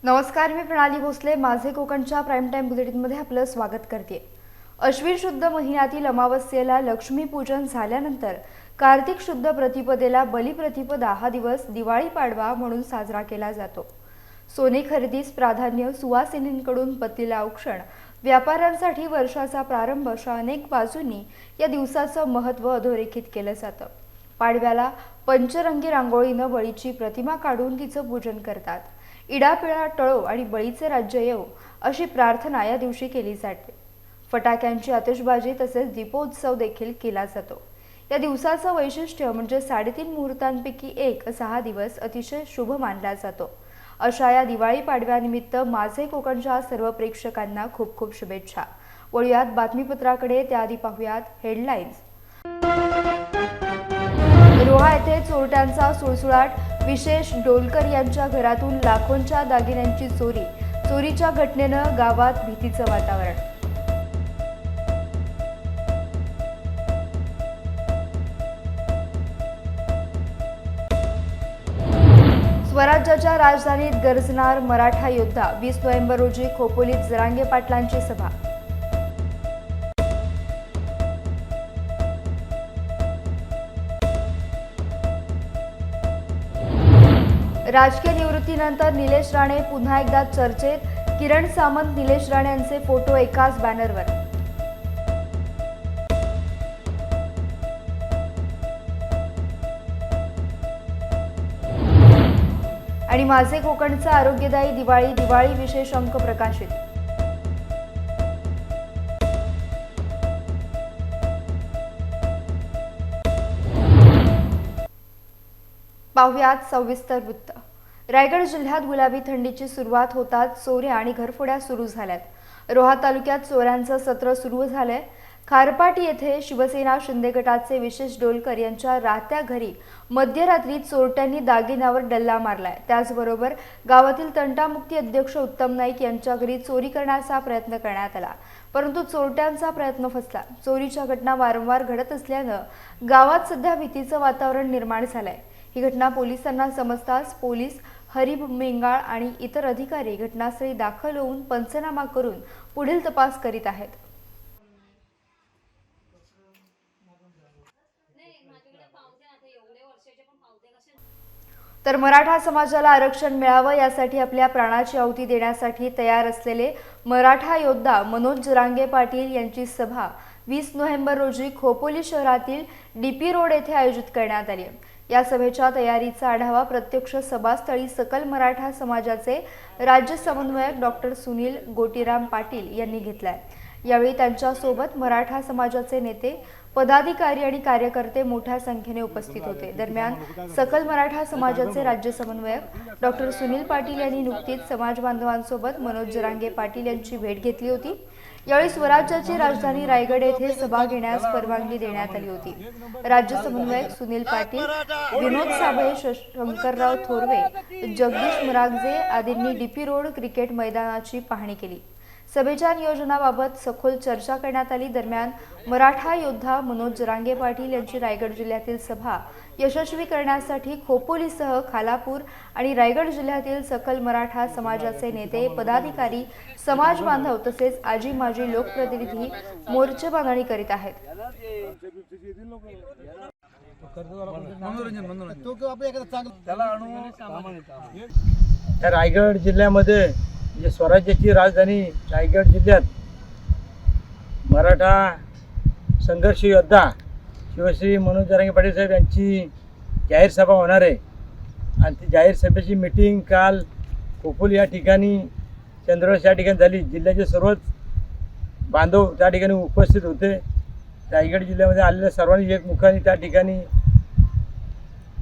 नमस्कार, मी प्रणाली भोसले. माझे कोकणच्या प्राईम टाइम बुलेटिनमध्ये आपलं स्वागत करते. अश्विन शुद्ध महिन्यातील अमावस्येला लक्ष्मीपूजन झाल्यानंतर कार्तिक शुद्ध प्रतिपदेला बलिप्रतिपदा हा दिवस दिवाळी पाडवा म्हणून साजरा केला जातो. सोने खरेदीस प्राधान्य, सुवासिनींकडून पतीला औक्षण, व्यापाऱ्यांसाठी वर्षाचा प्रारंभ अशा अनेक बाजूंनी या दिवसाचं महत्त्व अधोरेखित केलं जातं. पाडव्याला पंचरंगी रांगोळीनं बळीची प्रतिमा काढून तिचं पूजन करतात. इडापिडा टळो आणि बळीचे राज्य येवो अशी प्रार्थना या दिवशी केली जाते. फटाक्यांची आतिषबाजी तसेच दीपोत्सव देखील केला जातो. या दिवसाचं वैशिष्ट्य म्हणजे 3.5 मुहूर्तांपैकी एक असा हा दिवस अतिशय शुभ मानला जातो. अशा या दिवाळी पाडव्यानिमित्त माझे कोकणच्या सर्व प्रेक्षकांना खूप खूप शुभेच्छा. वळूयात बातमीपत्राकडे. त्याआधी पाहूयात हेडलाईन्स. रोहा येथे चोरट्यांचा सुळसुळाट. विशेष डोलकर यांच्या घरातून लाखोंच्या दागिन्यांची चोरी. चोरीच्या घटनेनं गावात भीतीचं वातावरण. स्वराज्याच्या राजधानीत गरजणार मराठा योद्धा. 20 नोव्हेंबर रोजी खोपोलीत जरांगे पाटलांची सभा. राजकीय निवृत्तीनंतर निलेश राणे पुन्हा एकदा चर्चेत. किरण सामंत, निलेश राणे यांचे फोटो एकाच बॅनरवर. आणि माझे कोकणचा आरोग्यदायी दिवाळी. दिवाळी विशेष अंक प्रकाशित. पाहुयात सविस्तर वृत्त. रायगड जिल्ह्यात गुलाबी थंडीची सुरुवात होताच चोऱ्या आणि घरफोड्या सुरू झाल्यात. रोहा तालुक्यात चोऱ्यांचं सत्र सुरू झालंय. खारपाटी येथे शिवसेना शिंदे गटाचे विशेष डोलकर यांच्या राहत्या घरी मध्यरात्री चोरट्यांनी दागिन्यावर डल्ला मारलाय. त्याचबरोबर गावातील तंटामुक्ती अध्यक्ष उत्तम नाईक यांच्या घरी चोरी करण्याचा प्रयत्न करण्यात आला, परंतु चोरट्यांचा प्रयत्न फसला. चोरीच्या घटना वारंवार घडत असल्यानं गावात सध्या भीतीचं वातावरण निर्माण झालंय. ही घटना पोलिसांना समजताच पोलीस, हरिब मेंगाळ आणि इतर अधिकारी घटनास्थळी दाखल होऊन पंचनामा करून पुढील तपास करीत आहेत. तर मराठा समाजाला आरक्षण मिळावं यासाठी आपल्या प्राणाची आहुती देण्यासाठी तयार असलेले मराठा योद्धा मनोज जरांगे पाटील यांची सभा 20 नोव्हेंबर रोजी खोपोली शहरातील डीपी रोड येथे आयोजित करण्यात आली. या सभेच्या तयारीचा आढावा प्रत्यक्ष सभास्थळी सकल मराठा समाजाचे राज्य समन्वयक डॉक्टर सुनील गोटीराम पाटील यांनी घेतलाय. यावेळी त्यांच्यासोबत मराठा समाजाचे नेते, पदाधिकारी आणि कार्यकर्ते मोठ्या संख्येने उपस्थित होते. दरम्यान सकल मराठा समाजाचे राज्य समन्वयक डॉक्टर सुनील पाटील यांनी नुकतीच समाज बांधवांसोबत मनोज जरांगे पाटील यांची भेट घेतली होती. यावेळी स्वराज्याची राजधानी रायगड येथे सभा घेण्यास परवानगी देण्यात आली होती. राज्य समन्वयक सुनील पाटील, विनोद साबळे, शंकरराव थोरवे, जगदीश मरागजे आदींनी डीपी रोड क्रिकेट मैदानाची पाहणी केली. सभेच्या नियोजनाबाबत सखोल चर्चा करण्यात आली. दरम्यान मराठा योद्धा मनोज जरांगे पाटील यांची रायगड जिल्ह्यातील सभा यशस्वी करण्यासाठी खोपोलीसह खालापूर आणि रायगड जिल्ह्यातील सकल मराठा समाजाचे नेते, पदाधिकारी, समाज बांधव तसेच आजी माजी लोकप्रतिनिधी मोर्चे बांधणी करीत आहेत. रायगड जिल्ह्यामध्ये म्हणजे स्वराज्याची राजधानी रायगड जिल्ह्यात मराठा संघर्ष योद्धा शिवश्री मनोज जरांगे पाटील साहेब यांची जाहीर सभा होणार आहे. आणि ती जाहीर सभेची मीटिंग काल खोपोली या ठिकाणी, चंद्रवश या ठिकाणी झाली. जिल्ह्याचे सर्वच बांधव त्या ठिकाणी उपस्थित होते. रायगड जिल्ह्यामध्ये आलेल्या सर्वांनी एकमुखाने त्या ठिकाणी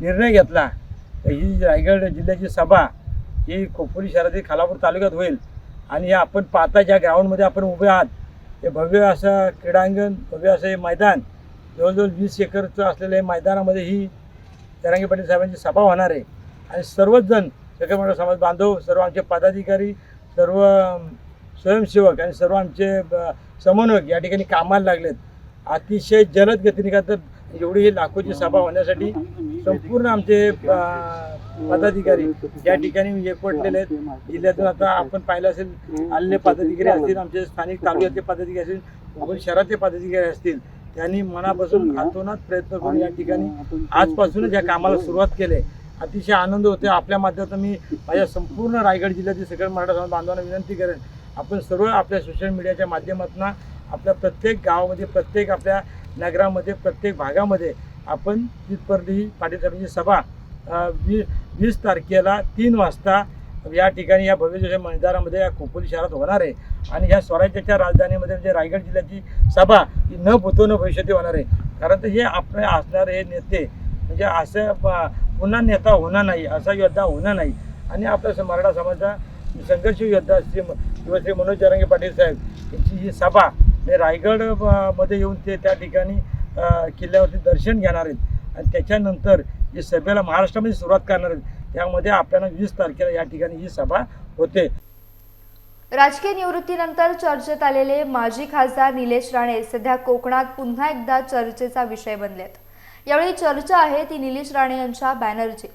निर्णय घेतला तर ही रायगड जिल्ह्याची सभा ही खोपोली शहरातील खालापूर तालुक्यात होईल. आणि आपण पाहता ज्या ग्राउंडमध्ये आपण उभे आहात ते भव्य असं क्रीडांगण, भव्य असं हे मैदान, जवळजवळ 20 एकरचं असलेल्या मैदानामध्ये ही जरांगे पाटील साहेबांची सभा होणार आहे. आणि सर्वच जण, सगळे मोठा समाज बांधव, सर्व आमचे पदाधिकारी, सर्व स्वयंसेवक आणि सर्व आमचे समन्वयक या ठिकाणी कामाला लागलेत. अतिशय जलद गतीने का तर एवढी ही लाखोची सभा होण्यासाठी संपूर्ण आमचे पदाधिकारी या ठिकाणी एकवटलेले आहेत। जिल्ह्यातून आता आपण पाहिलं असेल आलेले पदाधिकारी असतील, आमचे स्थानिक तालुक्यातले पदाधिकारी असतील, आपण शहरातले पदाधिकारी असतील, त्यांनी मनापासून हातोनात प्रयत्न करून या ठिकाणी आजपासूनच या कामाला सुरुवात केली। अतिशय आनंद होते। आपल्या माध्यमातून मी माझ्या संपूर्ण रायगड जिल्ह्यातील सगळ्या मराठा समाज बांधवांना विनंती करेन, आपण सर्व आपल्या सोशल मीडियाच्या माध्यमातून आपल्या प्रत्येक गावामध्ये, प्रत्येक आपल्या नगरामध्ये, प्रत्येक भागामध्ये आपण तिथपर्यंत पाटील साहेबांची सभा 20 तारखेला 3 वाजता या ठिकाणी या भव्य मैदानामध्ये या खोपोली शहरात होणार आहे। आणि ह्या स्वराज्याच्या राजधानीमध्ये म्हणजे रायगड जिल्ह्याची सभा ही न भूतो न भविष्यती होणार आहे। कारण तर हे आपले असणारे हे नेते म्हणजे असं पुन्हा नेता होणार नाही, असा योद्धा होणार नाही। आणि आपल्या मराठा समाजाचा संघर्ष योद्धा श्री मनोज जरांगे पाटील साहेब यांची ही सभा हे रायगड मध्ये येऊन ते त्या ठिकाणी किल्ल्यावरती दर्शन घेणार आहेत आणि त्याच्यानंतर जी सभेला महाराष्ट्रामध्ये सुरुवात करणार आहेत, त्यामध्ये आपल्याला 20 तारखेला या ठिकाणी ही सभा होते। राजकीय निवृत्तीनंतर चर्चेत आलेले माजी खासदार निलेश राणे सध्या कोकणात पुन्हा एकदा चर्चेचा विषय बनलेत। यावेळी चर्चा आहे ती निलेश राणे यांच्या बॅनरची।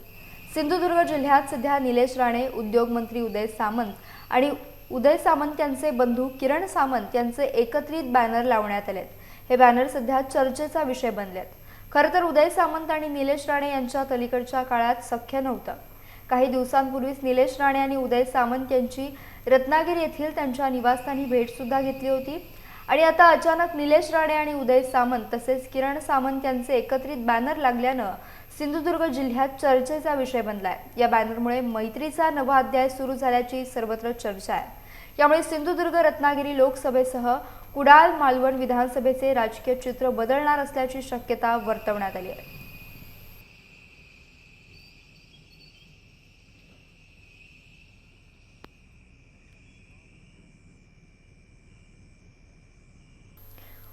सिंधुदुर्ग जिल्ह्यात सध्या निलेश राणे, उद्योग मंत्री उदय सामंत आणि उदय सामंत यांचे बंधू किरण सामंत यांचे एकत्रित बॅनर लावण्यात आलेत। हे बॅनर सध्या चर्चेचा विषय बनलेत। खरं तर उदय सामंत आणि निलेश राणे यांच्यात अलीकडच्या काळात सख्य नव्हतं। काही दिवसांपूर्वीच निलेश राणे आणि उदय सामंत यांची रत्नागिरी येथील त्यांच्या निवासस्थानी भेट सुद्धा घेतली होती आणि आता अचानक निलेश राणे आणि उदय सामंत तसेच किरण सामंत यांचे एकत्रित बॅनर लागल्यानं सिंधुदुर्ग जिल्ह्यात चर्चेचा विषय बनलाय। या बॅनरमुळे मैत्रीचा नवा अध्याय सुरू झाल्याची सर्वत्र चर्चा आहे। यामुळे सिंधुदुर्ग रत्नागिरी लोकसभेसह कुडाळ मालवण विधानसभेचे राजकीय चित्र बदलणार असल्याची शक्यता वर्तवण्यात आली आहे।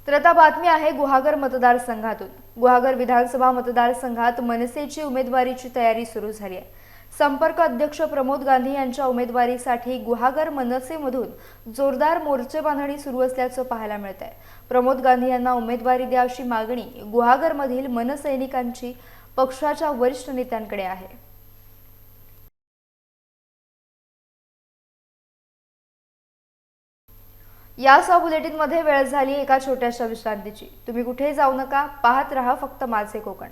तर आता बातमी आहे गुहागर मतदारसंघातून। गुहागर विधानसभा मतदारसंघात मनसेची उमेदवारीची तयारी सुरू झाली आहे। संपर्क अध्यक्ष प्रमोद गांधी यांच्या उमेदवारीसाठी गुहागर मनसेमधून जोरदार मोर्चे बांधणी सुरू असल्याचं पाहायला मिळत आहे। प्रमोद गांधी यांना उमेदवारी द्या अशी मागणी गुहागरमधील मनसैनिकांची पक्षाच्या वरिष्ठ नेत्यांकडे आहे। या सह बुलेटिनमध्ये वेळ झाली एका छोट्याशा विश्रांतीची। तुम्ही कुठेही जाऊ नका, पाहत रहा फक्त माझे कोकण।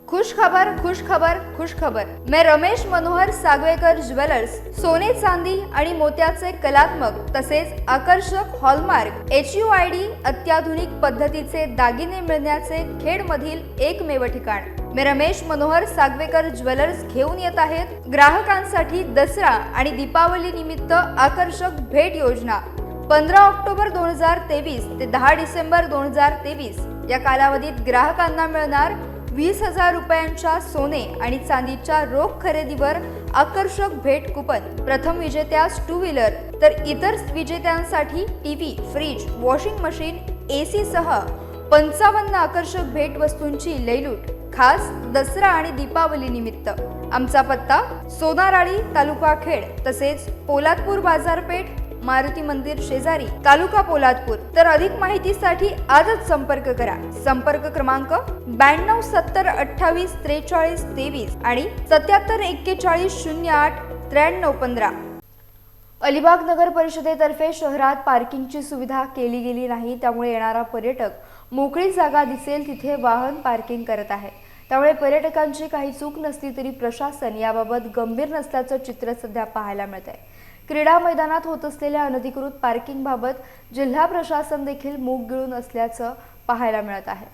खुश खबर, खुश खबर, खुश खबर। मैं रमेश मनोहर सागवेकर ज्वेलर्स सोने चांदी आणि मोत्याचे कलात्मक तसेच आकर्षक हॉलमार्क HUID अत्याधुनिक पद्धतीचे दागिने मिळण्याचे खेडमधील एकमेव ठिकाण। मैं रमेश मनोहर सागवेकर ज्वेलर्स घेऊन येत आहेत ग्राहकांसाठी दसरा आणि दीपावली निमित्त आकर्षक भेट योजना। 15 ऑक्टोबर 2023 ते 10 डिसेंबर 2023 या कालावधीत ग्राहकांना मिळणार 20,000 रुपयांच्या सोने आणि चांदीच्या रोख खरेदीवर आकर्षक भेट कुपन। प्रथम विजेत्यास 2 व्हीलर तर इतर विजेत्यांसाठी TV, fridge, washing machine, AC सह 55 आकर्षक भेट वस्तूंची लयलूट खास दसरा आणि दीपावली निमित्त। आमचा पत्ता सोनाराळी तालुका खेड तसेच पोलादपूर बाजारपेठ मारुती मंदिर शेजारी तालुका पोलादपूर। तर अधिक माहितीसाठी आजच संपर्क करा। संपर्क क्रमांक 92 70 28 43 23 आणि 77 41 08 93 15। अलिबाग नगर परिषदेतर्फे शहरात पार्किंगची सुविधा केली गेली नाही, त्यामुळे येणारा पर्यटक मोकळी जागा दिसेल तिथे वाहन पार्किंग करत आहे। त्यामुळे पर्यटकांची काही चूक नसली तरी प्रशासन याबाबत गंभीर नसल्याचं चित्र सध्या पाहायला मिळत आहे। क्रीडा मैदानात होत असलेल्या अनधिकृत पार्किंग बाबत जिल्हा प्रशासन देखील मूग गिळून असल्याचं पाहायला मिळत आहे।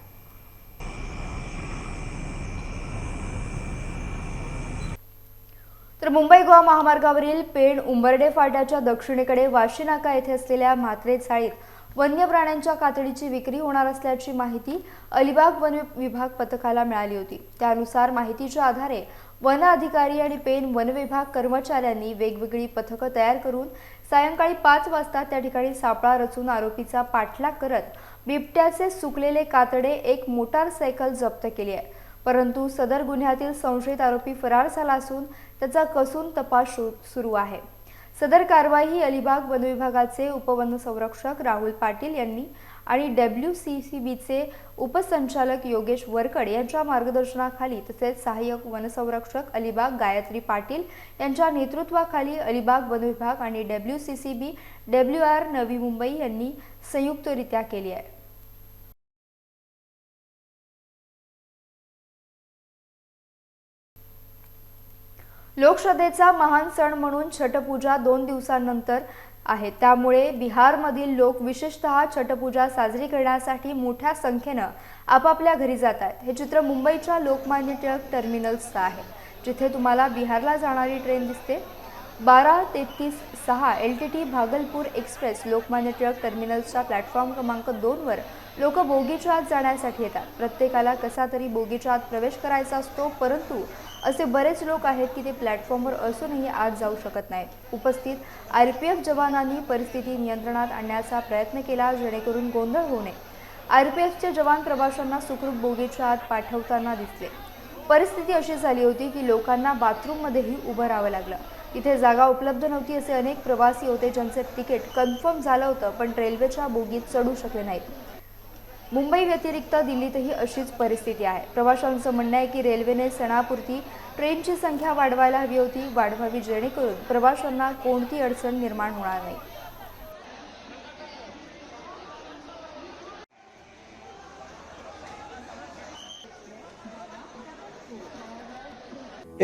तर मुंबई गोवा महामार्गावरील पेण उंबर्डे फाट्याच्या दक्षिणेकडे वाशीनाका येथे असलेल्या म्हात्रे चाळीत वन्य प्राण्यांच्या कातडीची विक्री होणार असल्याची माहिती अलिबाग वन विभाग पथकाला मिळाली होती। त्यानुसार माहितीच्या आधारे वन अधिकारी आणि पेण वन विभाग कर्मचाऱ्यांनी वेगवेगळी पथकं तयार करून सायंकाळी 5 वाजता त्या ठिकाणी सापळा रचून आरोपीचा पाठलाग करत बिबट्याचे सुकलेले कातडे, एक मोटारसायकल जप्त केली आहे। परंतु सदर गुन्ह्यातील संशयित आरोपी फरार झाला असून त्याचा कसून तपास सुरू आहे। सदर कारवाई ही अलिबाग वन विभागाचे उपवन संरक्षक राहुल पाटील यांनी आणि WCCBचे उपसंचालक योगेश वरकड यांच्या मार्गदर्शनाखाली तसेच सहाय्यक वनसंरक्षक अलिबाग गायत्री पाटील यांच्या नेतृत्वाखाली अलिबाग वनविभाग आणि WCCB WR नवी मुंबई यांनी संयुक्तरित्या केली आहे। लोकश्रद्धेचा महान सण म्हणून छठपूजा 2 दिवसांनंतर आहे, त्यामुळे बिहारमधील लोक विशेषतः छठपूजा साजरी करण्यासाठी मोठ्या संख्येने आपापल्या घरी जातात। हे चित्र मुंबईच्या लोकमान्य टिळक टर्मिनल्सचं आहे, जिथे तुम्हाला बिहारला जाणारी ट्रेन दिसते। 12:33:6 LTT भागलपूर एक्सप्रेस लोकमान्य टिळक टर्मिनल्सच्या प्लॅटफॉर्म क्रमांक 2 वर लोक बोगीच्या आत जाण्यासाठी येतात। प्रत्येकाला कसा तरी बोगीच्या आत प्रवेश करायचा असतो, परंतु असे बरेच लोक आहेत की ते प्लॅटफॉर्मवर असूनही आत जाऊ शकत नाहीत। उपस्थित RPF जवानांनी परिस्थिती नियंत्रणात आणण्याचा प्रयत्न केला, जेणेकरून गोंधळ होऊ नये। RPFचे जवान प्रवाशांना सुखरूप बोगीच्या आत पाठवताना दिसले। परिस्थिती अशी झाली होती की लोकांना बाथरूममध्येही उभं राहावं लागलं। इथे जागा उपलब्ध नव्हती। असे अनेक प्रवासी होते ज्यांचे तिकीट कन्फर्म झालं होतं, पण रेल्वेच्या बोगीत चढू शकले नाहीत। मुंबई व्यतिरिक्त दिल्लीतही अशीच परिस्थिती आहे। प्रवाशांचं म्हणणं आहे की रेल्वेने सणापुरती ट्रेनची संख्या वाढवायला हवी होती, वाढवावी, जेणेकरून प्रवाशांना कोणती अडचण निर्माण होणार नाही।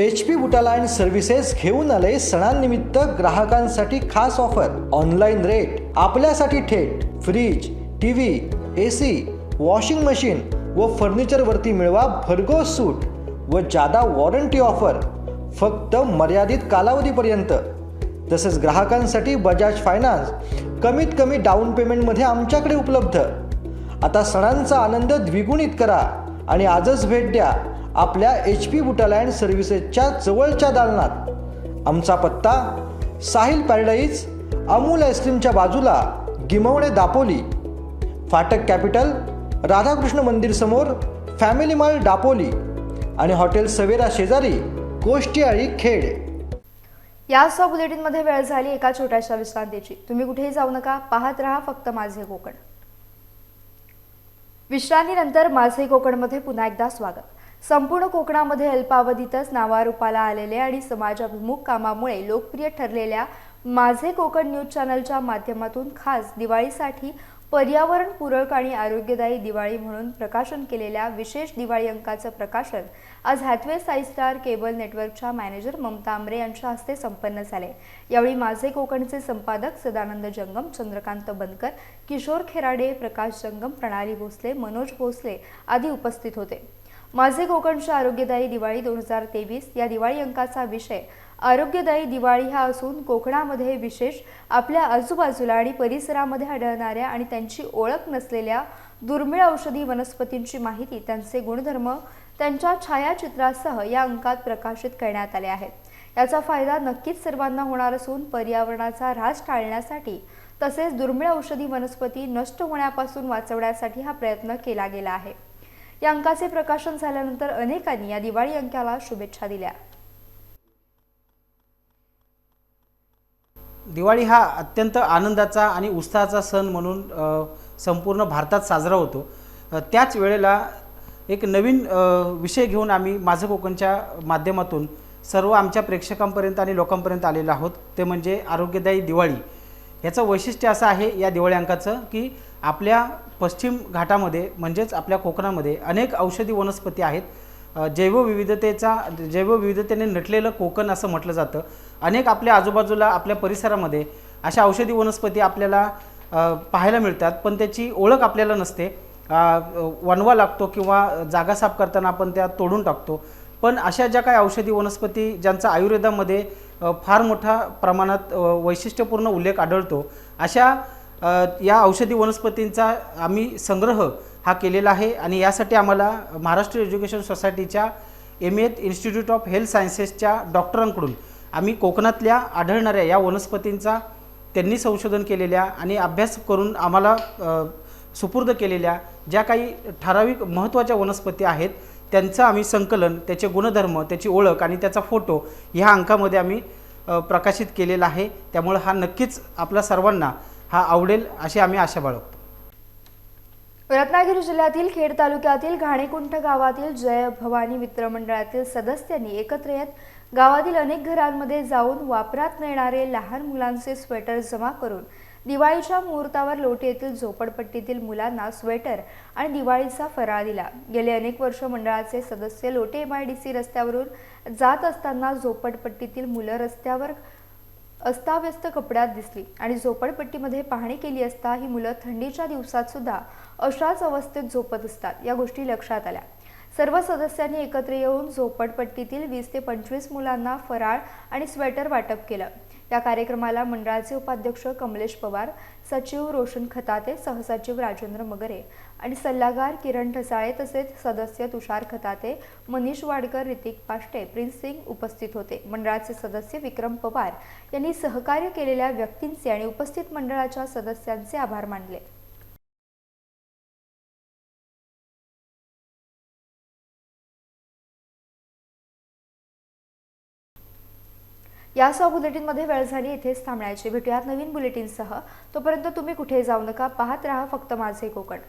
HP बुटालाइन सर्व्हिसेस घेऊन आले सणांनिमित्त ग्राहकांसाठी खास ऑफर। ऑनलाईन रेट आपल्यासाठी थेट fridge, TV, AC, washing machine व फर्निचरवरती मिळवा भरघोस सूट व जादा वॉरंटी ऑफर फक्त मर्यादित कालावधीपर्यंत। तसेच ग्राहकांसाठी बजाज फायनान्स कमीत कमी डाऊन पेमेंटमध्ये आमच्याकडे उपलब्ध। आता सणांचा आनंद द्विगुणित करा आणि आजच भेट द्या आपल्या HP बुटालाइन सर्व्हिसेसच्या जवळच्या दालनात। आमचा पत्ता साहिल पॅराडाईज, अमूल आईस्क्रीमच्या बाजूला, गिमवणे, दापोली, फाटक कॅपिटल, राधाकृष्ण मंदिर समोर, फॅमिली मॉल दापोली आणि हॉटेल सवेरा शेजारी, कोष्टीआळी, खेड। यासह बुलेटिनमध्ये वेळ झाली एका छोट्याशा विश्रांतीची। तुम्ही कुठेही जाऊ नका, पाहत रहा फक्त माझे कोकण। विश्रांतीनंतर माझे कोकणमध्ये पुन्हा एकदा स्वागत। संपूर्ण कोकणामध्ये अल्पावधीतच नावारूपाला आलेले आणि समाजाभिमुख कामामुळे लोकप्रिय ठरलेल्या माझे कोकण न्यूज चॅनलच्या माध्यमातून खास दिवाळीसाठी पर्यावरणपूरक आणि आरोग्यदायी दिवाळी म्हणून प्रकाशन केलेल्या विशेष दिवाळी अंकाचं प्रकाशन आज हॅथवे साई स्टार केबल नेटवर्कच्या मॅनेजर ममता आमरे यांच्या हस्ते संपन्न झाले। यावेळी माझे कोकणचे संपादक सदानंद जंगम, चंद्रकांत बनकर, किशोर खेराडे, प्रकाश जंगम, प्रणाली भोसले, मनोज भोसले आदी उपस्थित होते। माझे कोकणच्या आरोग्यदायी दिवाळी 2023 या दिवाळी अंकाचा विषय आरोग्यदायी दिवाळी हा असून कोकणामध्ये विशेष आपल्या आजूबाजूला आणि परिसरामध्ये आढळणाऱ्या आणि त्यांची ओळख नसलेल्या दुर्मिळ औषधी वनस्पतींची माहिती, त्यांचे गुणधर्म त्यांच्या छायाचित्रासह या अंकात प्रकाशित करण्यात आले आहे। याचा फायदा नक्कीच सर्वांना होणार असून पर्यावरणाचा ऱ्हास टाळण्यासाठी तसेच दुर्मिळ औषधी वनस्पती नष्ट होण्यापासून वाचवण्यासाठी हा प्रयत्न केला गेला आहे। या अंकाचे प्रकाशन झाल्यानंतर अनेकांनी या दिवाळी अंकाला शुभेच्छा दिल्या। दिवाळी हा अत्यंत आनंदाचा आणि उत्साहाचा सण म्हणून संपूर्ण भारतात साजरा होतो। त्याच वेळेला एक नवीन विषय घेऊन आम्ही माझं कोकणच्या माध्यमातून सर्व आमच्या प्रेक्षकांपर्यंत आणि लोकांपर्यंत आलेलो आहोत, ते म्हणजे आरोग्यदायी दिवाळी। याचं वैशिष्ट्य असं आहे या दिवाळी अंकाचं की आपल्या पश्चिम घाटामध्ये म्हणजेच आपल्या कोकणामध्ये अनेक औषधी वनस्पती आहेत। जैवविविधतेने नटलेलं कोकण असं म्हटलं जातं। अनेक आपल्या आजूबाजूला आपल्या परिसरामध्ये अशा औषधी वनस्पती आपल्याला पाहायला मिळतात, पण त्याची ओळख आपल्याला नसते। वणवा लागतो किंवा जागा साफ करताना आपण त्या तोडून टाकतो। पण अशा ज्या काही औषधी वनस्पती ज्यांचा आयुर्वेदामध्ये फार मोठ्या प्रमाणात वैशिष्ट्यपूर्ण उल्लेख आढळतो, अशा या औषधी वनस्पतींचा आम्ही संग्रह हा केलेला आहे। आणि यासाठी आम्हाला महाराष्ट्र एज्युकेशन सोसायटीच्या एमएथ इन्स्टिट्यूट ऑफ हेल्थ सायन्सेसच्या डॉक्टरांकडून आम्ही कोकणातल्या आढळणाऱ्या या वनस्पतींचा त्यांनी संशोधन केलेल्या आणि अभ्यास करून आम्हाला सुपूर्द केलेल्या ज्या काही ठराविक महत्त्वाच्या वनस्पती आहेत त्यांचं आम्ही संकलन, त्याचे गुणधर्म, त्याची ओळख आणि त्याचा फोटो ह्या अंकामध्ये आम्ही प्रकाशित केलेला आहे। त्यामुळे हा नक्कीच आपल्या सर्वांना हा आवडेल अशी आम्ही आशा बाळगतो। रत्नागिरी जिल्ह्यातील खेड तालुक्यातील घाणेकुंठ गावातील जय भवानी मित्र मंडळातील सदस्यांनी एकत्र येत गावातील अनेक घरांमध्ये जाऊन वापरात न येणारे लहान मुलांचे स्वेटर जमा करून दिवाळीच्या मुहूर्तावर लोटे येथील झोपडपट्टीतील मुलांना स्वेटर आणि दिवाळीचा फराळ दिला। गेले अनेक वर्ष मंडळाचे सदस्य लोटे MIDC रस्त्यावरून जात असताना झोपडपट्टीतील मुलं रस्त्यावर अस्ताव्यस्त कपड्यात दिसली आणि झोपडपट्टीमध्ये पाहणी केली असता ही मुलं थंडीच्या दिवसात सुद्धा अशाच अवस्थेत झोपत असतात या गोष्टी लक्षात आल्या। सर्व सदस्यांनी एकत्र येऊन झोपडपट्टीतील 20 ते 25 मुलांना फराळ आणि स्वेटर वाटप केलं। या कार्यक्रमाला मंडळाचे उपाध्यक्ष कमलेश पवार, सचिव रोशन खताते, सहसचिव राजेंद्र मगरे आणि सल्लागार किरण ठसाळे तसेच सदस्य तुषार खताते, मनीष वाडकर, ऋतिक पाष्टे, प्रिन्स सिंग उपस्थित होते। मंडळाचे सदस्य विक्रम पवार यांनी सहकार्य केलेल्या व्यक्तींचे आणि उपस्थित मंडळाच्या सदस्यांचे आभार मानले। यासह बुलेटिनमध्ये वेळ झाली इथेच थांबण्याची। भेटूयात नवीन बुलेटिनसह। तोपर्यंत तुम्ही कुठे जाऊ नका, पाहत राहा फक्त माझे कोकण।